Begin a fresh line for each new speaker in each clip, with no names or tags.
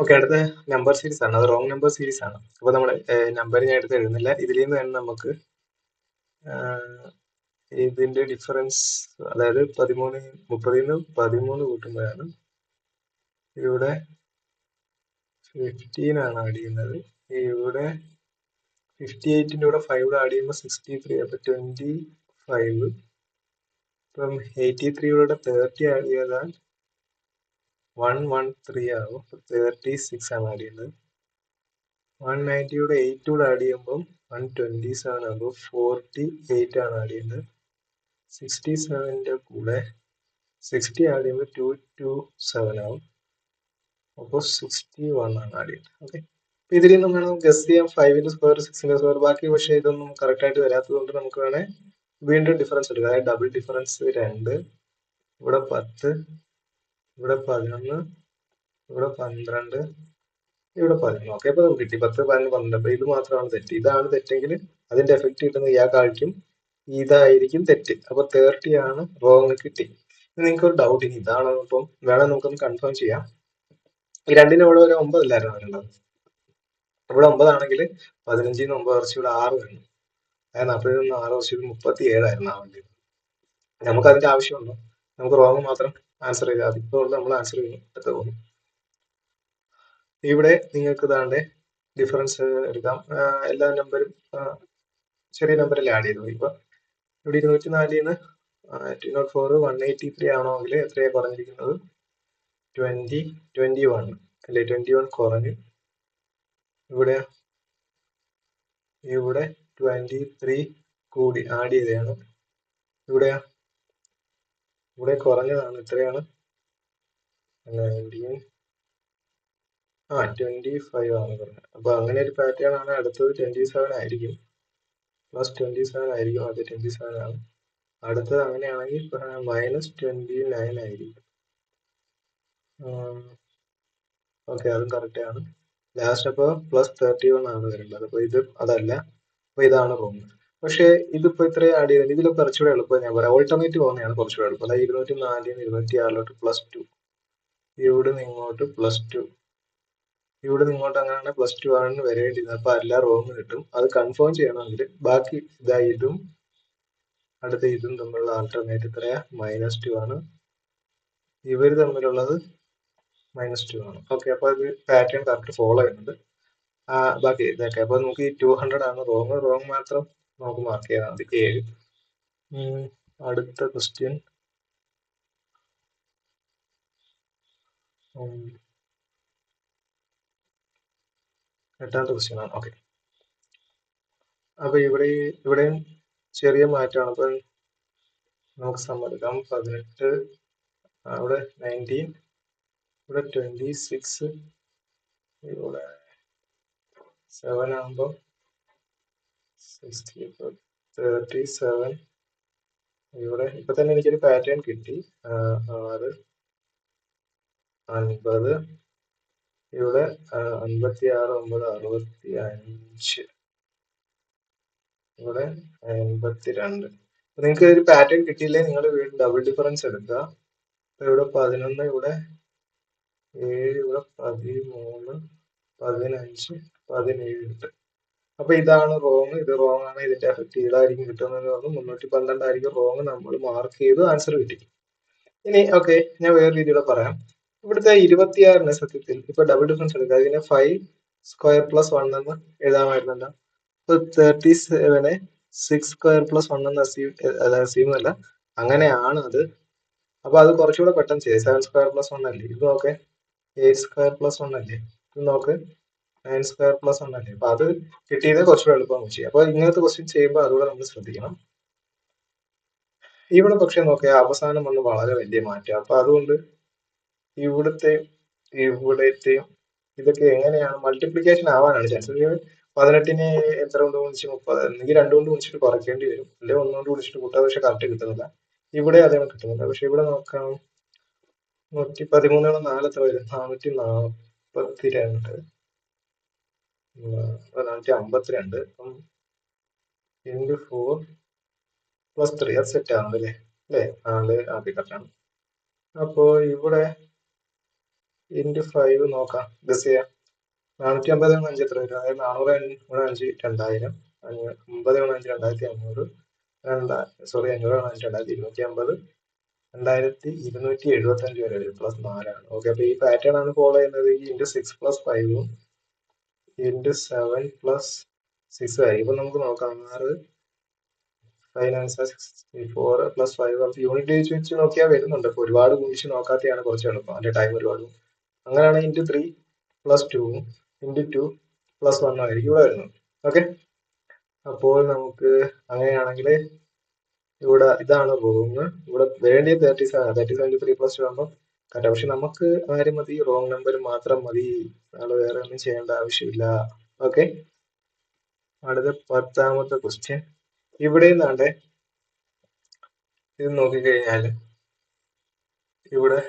Okay, അടുത്ത number series ആണ്. അത് റോങ് നമ്പർ സീരീസ് ആണ്. അപ്പോൾ നമ്മൾ നമ്പർ ഞാൻ എടുത്ത് എഴുതുന്നില്ല. ഇതിൽ നിന്ന് തന്നെ നമുക്ക് ഇതിന്റെ ഡിഫറൻസ്, അതായത് 30 നിന്ന് 13 കൂട്ടുമ്പോഴാണ് ഇവിടെ 15 ആണ് ആഡ് ചെയ്യുന്നത്. ഇവിടെ 58ന്റെ കൂടെ 5 ആഡ് ചെയ്യുമ്പോൾ 63, അപ്പൊ 25. ഇപ്പം 83യുടെ 30 ആഡ് ചെയ്താൽ 113 ആകും. 36 ആണ് ആഡ് ചെയ്യുന്നത്. 190യുടെ 8 കൂടെ ആഡ് ചെയ്യുമ്പോൾ 127 ആകുമ്പോൾ 48 ആണ് ആഡ് ചെയ്യുന്നത്. 67ന്റെ കൂടെ 60 ആഡ് ചെയ്യുമ്പോൾ 227 ആവും. അപ്പോൾ 61 ആണ് ആഡ് ചെയ്യുന്നത്. ഓക്കെ, ഇതിൽ നിന്നും വേണം ഗസ് ചെയ്യാം 5ന്റെ സ്ക്വയർ 6ന്റെ സ്ക്വയർ. ബാക്കി പക്ഷേ ഇതൊന്നും കറക്റ്റ് ആയിട്ട് വരാത്തത് കൊണ്ട് നമുക്ക് വേണേൽ വീണ്ടും ഡിഫറൻസ് എടുക്കാം. അതായത് ഡബിൾ ഡിഫറൻസ് 2, ഇവിടെ 10, ഇവിടെ 11, ഇവിടെ 12, ഇവിടെ 11. ഓക്കെ, അപ്പൊ നമുക്ക് കിട്ടി 10, 11, 12. അപ്പൊ ഇത് മാത്രമാണ് തെറ്റ്. ഇതാണ് തെറ്റെങ്കിൽ അതിന്റെ എഫക്ട് കിട്ടുന്ന ഇയാൾക്കായിരിക്കും, ഇതായിരിക്കും തെറ്റ്. അപ്പൊ 30 ആണ് റോങ് കിട്ടി. നിങ്ങൾക്ക് ഒരു ഡൗട്ട്, ഇനി ഇതാണോ? ഇപ്പം വേണം നമുക്കൊന്ന് കൺഫേം ചെയ്യാം. ഈ രണ്ടിനും ഇവിടെ ഒരു 9 അല്ലായിരുന്നു വരേണ്ടത്. ഇവിടെ 9 ആണെങ്കിൽ 15 9 കുറച്ച് ഇവിടെ 6 വേണം. അതായത് 40 6 കുറച്ച് 37 ആയിരുന്നു ആവേണ്ടത്. നമുക്ക് അതിന്റെ ആവശ്യമുണ്ടോ? നമുക്ക് റോങ് മാത്രം ആൻസർ ചെയ്താൽ മതി. ഇപ്പോൾ നമ്മൾ ആൻസർ എടുത്ത് പോകുന്നു. ഇവിടെ നിങ്ങൾക്ക് ഇതാണ്ട് ഡിഫറൻസ് എടുക്കാം. എല്ലാ നമ്പരും ചെറിയ നമ്പറിൽ ആഡ് ചെയ്തു. ഇപ്പൊ ഇവിടെ 204 204 183 ആണെങ്കിൽ എത്രയാണ് കുറഞ്ഞിരിക്കുന്നത്? 21 അല്ലെ? 21 കുറഞ്ഞു. ഇവിടെ 23 കൂടി ആഡ് ചെയ്തതാണ്. ഇവിടെ കുറഞ്ഞതാണ്. എത്രയാണ്? 25 ആണ് പറഞ്ഞത്. അപ്പൊ അങ്ങനെ ഒരു പാറ്റേൺ ആണ്. അടുത്തത് 27 ആയിരിക്കും. +27 ആയിരിക്കും. അത് 27 ആണ്. അടുത്തത് അങ്ങനെയാണെങ്കിൽ -29 ആയിരിക്കും. ഓക്കെ, അതും കറക്റ്റ് ആണ്. ലാസ്റ്റ് അപ്പോൾ +31 ആണ് വരേണ്ടത്. അപ്പൊ ഇത് അതല്ല. അപ്പൊ ഇതാണ് റോങ്. പക്ഷേ ഇതിപ്പോ ഇത്രയും ആഡ് ചെയ്തത് ഇതിൽ കുറച്ചുകൂടെ എളുപ്പം ഞാൻ പറയാം. ഓൾട്ടർനേറ്റ് പോകുന്നതാണ് കുറച്ചുകൂടെ എളുപ്പം. അതായത് 204 26 +2, ഇവിടുന്ന് ഇങ്ങോട്ട് +2, ഇവിടുന്ന് ഇങ്ങോട്ട് അങ്ങനെയാണ് +2 ആണ് വരേണ്ടിയിരുന്നത്. അപ്പൊ എല്ലാം റോങ് കിട്ടും. അത് കൺഫേം ചെയ്യണമെങ്കിൽ ബാക്കി ഇതും അടുത്ത ഇതും തമ്മിലുള്ള ആൾട്ടർനേറ്റ് എത്രയാ? -2 ആണ്. ഇവർ തമ്മിലുള്ളത് -2 ആണ്. ഓക്കെ, അപ്പൊ അത് പാറ്റേൺ കറക്റ്റ് ഫോളോ ചെയ്യുന്നുണ്ട്. ബാക്കി ഇതൊക്കെ. അപ്പൊ നമുക്ക് ഈ 200 ആണ് റോങ് മാത്രം നമുക്ക് മാർക്ക് ചെയ്താൽ മതി. 7. അടുത്ത ക്വസ്റ്റ്യൻ എട്ടാമത്തെ ക്വസ്റ്റ്യൻ ആണ്. ഓക്കെ, അപ്പൊ ഇവിടെയും ചെറിയ മാറ്റമാണ്. അപ്പൊ നമുക്ക് സമ്മതിക്കാം 18, ഇവിടെ 19, ഇവിടെ 26, ഇവിടെ 7 ആകുമ്പോൾ 60, 37. ഇവിടെ ഇപ്പൊ തന്നെ എനിക്കൊരു പാറ്റേൺ കിട്ടി. 6, 50, ഇവിടെ 56, 9, 65, ഇവിടെ 52. നിങ്ങൾക്ക് ഒരു പാറ്റേൺ കിട്ടിയില്ലേ നിങ്ങൾ വീണ്ടും ഡബിൾ ഡിഫറൻസ് എടുക്കുക. ഇവിടെ 11, ഇവിടെ 7, ഇവിടെ 13, 15, 17 ഉണ്ട്. അപ്പൊ ഇതാണ് റോങ്. ഇത് റോങ് ആണ്. ഇതിന്റെ എഫക്ട് ഇതായിരിക്കും കിട്ടുന്നത്. 312 ആയിരിക്കും റോങ്. നമ്മൾ മാർക്ക് ചെയ്ത് ആൻസർ കിട്ടി. ഇനി ഓക്കെ, ഞാൻ വേറെ രീതിയിലൂടെ പറയാം. ഇവിടുത്തെ 26 സത്യത്തിൽ ഇപ്പൊ ഡബിൾ ഡിഫറൻസ് എടുക്കുക. അതിനെ 5 സ്ക്വയർ + 1 എന്ന് എഴുതാമായിരുന്നല്ലോ. ഇപ്പൊ 37 6 സ്ക്വയർ + 1 എന്ന് അസ്യൂം അല്ല, അങ്ങനെയാണ് അത്. അപ്പൊ അത് കുറച്ചുകൂടെ പെട്ടെന്ന് ചെയ്യും. 7 സ്ക്വയർ + 1 അല്ലേ? ഇത് നോക്കെ 8 സ്ക്വയർ + 1 അല്ലേ? ഇത് നോക്ക് 9 സ്ക്വയർ + 1 അല്ലേ? അപ്പൊ അത് കിട്ടിയത് കുറച്ചുകൂടെ എളുപ്പം ചെയ്യും. അപ്പൊ ഇങ്ങനത്തെ ക്വസ്റ്റ്യൻ ചെയ്യുമ്പോൾ അതുകൂടെ നമ്മൾ ശ്രദ്ധിക്കണം. ഇവിടെ പക്ഷെ നോക്കിയ അവസാനം വന്ന് വളരെ വലിയ മാറ്റം. അപ്പൊ അതുകൊണ്ട് ഇവിടത്തെയും ഇതൊക്കെ എങ്ങനെയാണ് മൾട്ടിപ്ലിക്കേഷൻ ആവാനാണ് ചാൻസ്. 18നെ എത്ര കൊണ്ട് ഗുണിച്ച് 30, അല്ലെങ്കിൽ 2 കൊണ്ട് ഗുണിച്ചിട്ട് കുറയ്ക്കേണ്ടി വരും, അല്ലെങ്കിൽ 1 കൊണ്ട് ഗുണിച്ചിട്ട് കൂട്ടാതെ. പക്ഷെ കറക്റ്റ് കിട്ടുന്നില്ല. ഇവിടെ അതാണ് കിട്ടുന്നില്ല. പക്ഷെ ഇവിടെ നോക്കാം 113 4 എത്ര വരും? 442, 452. അപ്പം × 4 + 3 അത് സെറ്റ് ആവുന്നത് അല്ലേ? 4 കറക്റ്റാണ്. അപ്പോ ഇവിടെ ഇൻറ്റു 5 നോക്കാം, ഗസ് ചെയ്യാം. 450 ഗുണം 5 എത്ര വരും? അതായത് 400 ഗുണം 5 2000, 50 ഗുണം 5 2500, 500 ഗുണം 5 2250, 2275 വരെ വരും. +4 ആണ്. ഓക്കെ, അപ്പൊ ഈ പാറ്റേൺ ആണ് ഫോളോ ചെയ്യുന്നത്. ഈ ഇൻറ്റു 6 + 5 ഇൻറ്റു 7 + 6 ആയി. ഇപ്പൊ നമുക്ക് നോക്കാം. 6 4 + 5 യൂണിറ്റ് വെച്ച് നോക്കിയാൽ വരുന്നുണ്ട്. ഇപ്പൊ ഒരുപാട് ഗുണിച്ച് നോക്കാത്തതാണ് കുറച്ച് എളുപ്പം, അതിന്റെ ടൈം ഒരുപാട്. അങ്ങനെയാണ് ഇൻറ്റു 3 + 2 ഇൻറ്റു 2 + 1 ആയിരിക്കും ഇവിടെ വരുന്നത്. ഓക്കെ, അപ്പോൾ നമുക്ക് അങ്ങനെയാണെങ്കിൽ ഇവിടെ ഇതാണ് റോങ്. ഇവിടെ വേണ്ടിയത് 37 3 + 2 ആകുമ്പോൾ കറക്റ്റ്. പക്ഷെ നമുക്ക് ആരും മതി, റോങ് നമ്പർ മാത്രം മതി. നമ്മൾ വേറെ ഒന്നും ചെയ്യേണ്ട ആവശ്യമില്ല. ഓക്കെ, അടുത്ത 10ാമത്തെ ക്വസ്റ്റ്യൻ. ഇവിടെ നിന്നാണ്ടേ ഇത് നോക്കിക്കഴിഞ്ഞാല് ഇവിടെ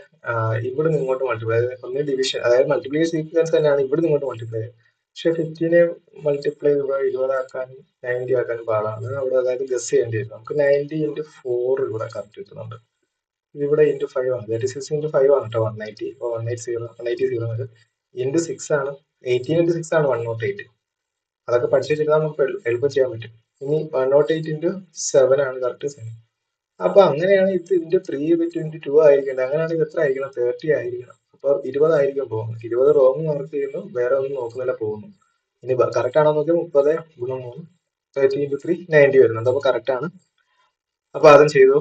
ഇവിടെ നിന്ന് ഇങ്ങോട്ട് മൾട്ടിപ്ലൈ, അതായത് ഒന്ന് ഡിവിഷൻ, അതായത് മൾട്ടിപ്ലൈ സീക്വൻസ് തന്നെയാണ് ഇവിടെ നിന്ന് ഇങ്ങോട്ട് മൾട്ടിപ്ലൈ. പക്ഷെ 15 മൾട്ടിപ്ലൈ 20 ആക്കാനും 90 ആക്കാനും പാടാണ് അവിടെ. അതായത് ഗസ് ചെയ്യേണ്ടി വരും. നമുക്ക് 90 × 4 ഇവിടെ കറക്റ്റ് കിട്ടുന്നുണ്ട്. ഇവിടെ ഇൻറ്റു 5 ആണ്, 36 × 5 ആണ് കേട്ടോ 180. അപ്പോൾ 180 ഇൻറ്റു 6 ആണ്, 18 × 6 ആണ് 108. അതൊക്കെ പഠിച്ചു വെച്ചിട്ട് നമുക്ക് എളുപ്പം ചെയ്യാൻ പറ്റും. ഇനി 108 × 7 ആണ് കറക്റ്റ് 7. അപ്പൊ അങ്ങനെയാണ് ഇത് ഇൻറ്റു 3 × 2 ആയിരിക്കേണ്ടത്. അങ്ങനെയാണെങ്കിൽ എത്ര ആയിരിക്കണം? 30 ആയിരിക്കണം. അപ്പൊ 20 ആയിരിക്കും പോകുന്നത്. 20 റോങ് മാർക്ക് ചെയ്യുന്നു, വേറെ ഒന്നും നോക്കുന്നില്ല, പോകുന്നു. ഇനി കറക്റ്റ് ആണോ നോക്കിയാൽ 30 × 3 30 × 3 90 വരുന്നുണ്ട്. അപ്പൊ കറക്റ്റ് ആണ്. അപ്പൊ അതും ചെയ്തു.